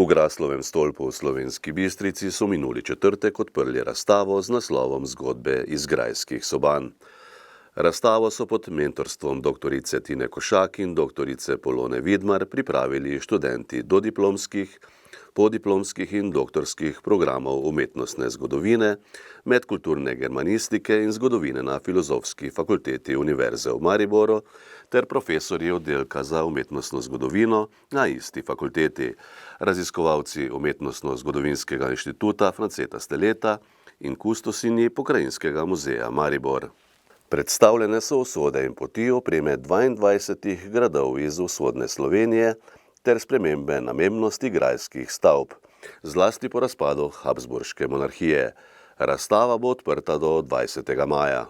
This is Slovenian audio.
V Graslovem stolpu v Slovenski Bistrici so minuli četrtek odprli razstavo z naslovom Zgodbe iz grajskih soban. Razstavo so pod mentorstvom doktorice Tine Košak in doktorice Polone Vidmar pripravili študenti dodiplomskih, podiplomskih in doktorskih programov umetnostne zgodovine, medkulturne germanistike in zgodovine na Filozofski fakulteti Univerze v Mariboru ter profesorji oddelka za umetnostno zgodovino na isti fakulteti, raziskovalci Umetnostno-zgodovinskega inštituta Franceta Steleta in kustosinji Pokrajinskega muzeja Maribor. Predstavljene so usode in poti opreme 22 gradov iz vzhodne Slovenije ter spremembe namembnosti grajskih stavb, zlasti po razpadu Habsburške monarhije. Razstava bo odprta do 20. maja.